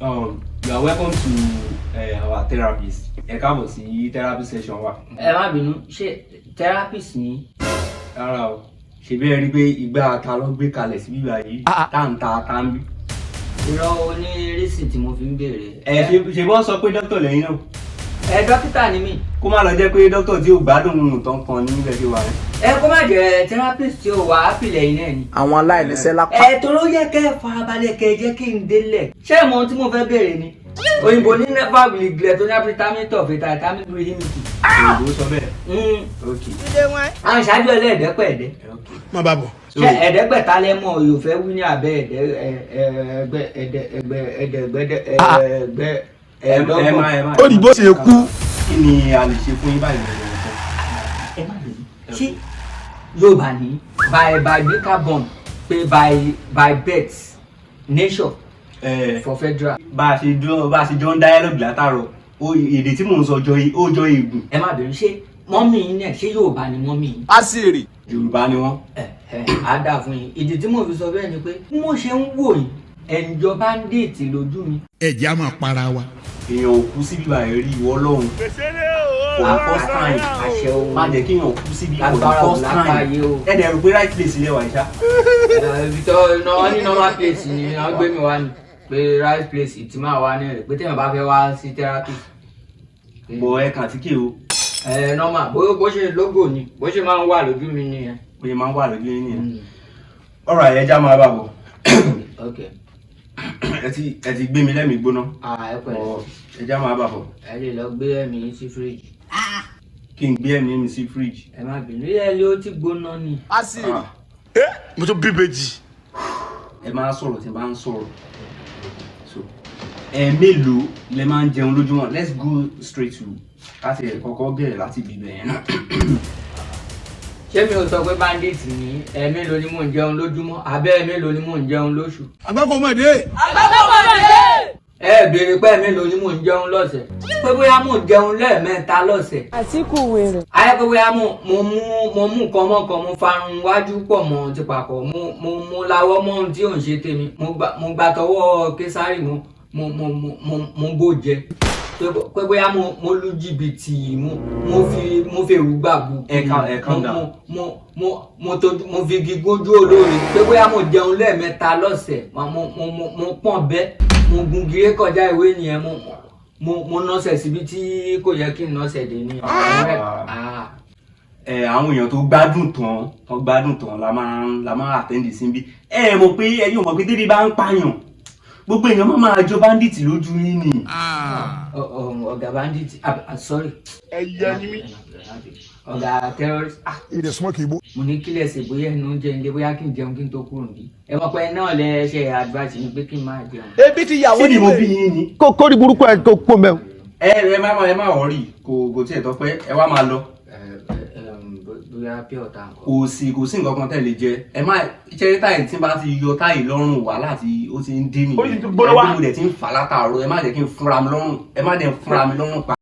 You are welcome to our therapist. Ẹ káàbọ̀ sí therapy session wa. Ẹ má bínú, ṣé therapist ni? Rárá o, ṣebí ẹ rí pé ìgbà ta ló gbé kalẹ̀ sí bíbá yìí tá ń ta tá ń bí. Irọ́ oní rísì tí mo fi ń béèrè. Ṣe bọ́ sọ pé dókítà lẹ́yìn náà. Dókítà ni mí. Kó má lọ jẹ́ pé dókítà tí ò gbádùn tán kan nílẹ̀ tí ó wà rẹ̀. Kó má jẹ́ therapist tí ó wà ápì lẹ́yìn náà ni. Àwọn aláìníṣẹ́ lápá. Toró yẹ kẹ́ farabalẹ̀ kẹ́ jẹ́ kí n délẹ̀. Ṣé mo tí mo fẹ́ béèrè ni? Òyìnbó ní never will regret tó ní apitaminto of vitamin brihimiki. Òyìnbó sọ bẹ́ẹ̀. Ok. Àwọn ìṣáájú ẹlẹ́ẹ̀dẹ́pẹ̀ẹ́dẹ́. Má bá bọ̀. Ṣé ẹ̀ẹ́dẹ́gbẹ̀ta lẹ́mọ̀ yóò fẹ́ wí ní abẹ́ ẹ̀ẹ́dọ́gbọ̀n. Ó ní bó ṣe kú. Kí ni a lè ṣe fún yín báyìí lọ́wọ́? Ẹ má bẹ̀rẹ̀. Ṣé Yorùbá ní by data born pé by birth nature for federal. Bá a ṣe jọ ń dialogue látàrọ̀ èdè tí mò ń sọ ó jọ ègùn. Ẹ má bẹ̀rẹ̀, ṣé mọ́mì yín náà ṣé Yorùbá ni mọ́mì yín? A sì rè. Yorùbá ni wọ́n. Á dà fún yín. Ìdí tí mo fi sọ bẹ́ẹ̀ ni pé bí mo ṣe ń wò yín ẹ̀ǹjọ bandit lójú mi. Ẹ̀jẹ̀ á máa para wa. Èèyàn ò kú síbi báyìí rí ìwọ Ọlọ́run. For first time àṣẹ o. Má jẹ́ kí èèyàn kú síbi for the Agbára ò first lápáyé time. o. Ẹ dẹ̀ rò pé right place ilé wa ìṣá. Wọ́n ní normal place ni wọ́n gbé mi wá ní pé right place ìtì máa wá ní rẹ̀ pé tẹ́yàn bá fẹ́ wá sí therapy. Bọ̀ ẹ kàn tí kì o. Normal bó ṣe logo ni bó ṣe máa ń wà lójú mi nìyẹn. Bóyá máa ń wà lójú yín nìyẹn. Alright, ẹ já máa bá bọ̀. Okay. Ẹ ti gbé mi lẹ́mìí gbóná. Ẹ pẹ̀lẹ́. Ẹ já máa bá bọ̀. Ẹ lè lọ gbé ẹ̀mí yín sí fridge. Kí n gbé ẹ̀mí mi sí fridge. Ẹ má bínú, ẹ lé ó ti gbóná ni. A sì rè. Mo tún bí bèjì. Ẹ máa sọ̀rọ̀ tí ẹ bá ń sọ̀rọ̀. So mélòó lẹ máa ń jẹun lójúmọ́? Let's go straight to láti kọ́kọ́ bẹ̀rẹ̀ láti bíbẹ̀ yẹn náà. Ṣé mi ò sọ pé bandit ni mélòó ni mò ń jẹun lójúmọ́ àbẹ́ mélòó ni mò ń jẹun lóṣù? Àgbákòmọ̀dé. Ẹ béèrè pé mélòó ni mò ń jẹun lọ́sẹ̀? Pé bóyá mò ń jẹun lẹ́ẹ̀mẹ́ta lọ́sẹ̀. Àtíkù wèrè. Ayé pé bóyá mo mú nǹkan mọ́kan mo farun wájú pọ̀ mọ́ ti papọ̀ mo lawọ́ mọ́ ohun tí ò ń ṣe tèmi mo gba tọwọ́ Késárì mo bó jẹ. Pé bóyá mo lu jìbìtì mo fi èrú gbàgbó. Ẹ calm down. Mo fi gígójú olóore. Pé bóyá mo jẹun lẹ́ẹ̀mẹ́ta lọ́sẹ̀ mo pọ̀n bẹ́ mo gun gíré kọjá ìwé nìyẹn mo nọ́sẹ̀ síbi tí kò yẹ kí n nọ́sẹ̀ dé ní. Àwọn èèyàn tó gbádùn tán la máa àtẹ́ndì sí bí. Ẹ mọ̀ pé ẹ̀yin ò mọ̀ pé dédé bá ń pààyàn gbogbo èèyàn máa jọ bandit lójú yín ni. Ọ̀gá bandit sorry. Ẹyẹ ni mí. Ọ̀gá terrorist. Ìdè súnmọ́ kì í bó. Mo ní kílẹ̀ ṣe bóyá ẹnu oúnjẹ ilé bóyá kí n jẹun kí n tó kúrò níbí. Ẹ mọ̀ pé náà lẹ ṣe advice mi pé kí n máa jẹun. Ebi ti yàwó ni mo bí yín ni. Kó rí burúkú ẹ kó pọ̀ mẹ́wọ̀. Ẹ má wọ̀rí kò tiẹ̀ tọ́ pé ẹ wá máa lọ. Bóyá pure ọ̀tá nǹkan. Kò sí nǹkan kan tẹ̀lé jẹ. Ẹ má ṣẹ́rí táyì tí bá ti yọ táyì lọ́rùn wá láti ó ti ń dé nìyẹn. Ẹgbẹ́ mo dẹ̀ ti ń fà látàárọ̀ ẹ má jẹ́ kí n fúnra mi lọ́rùn pa.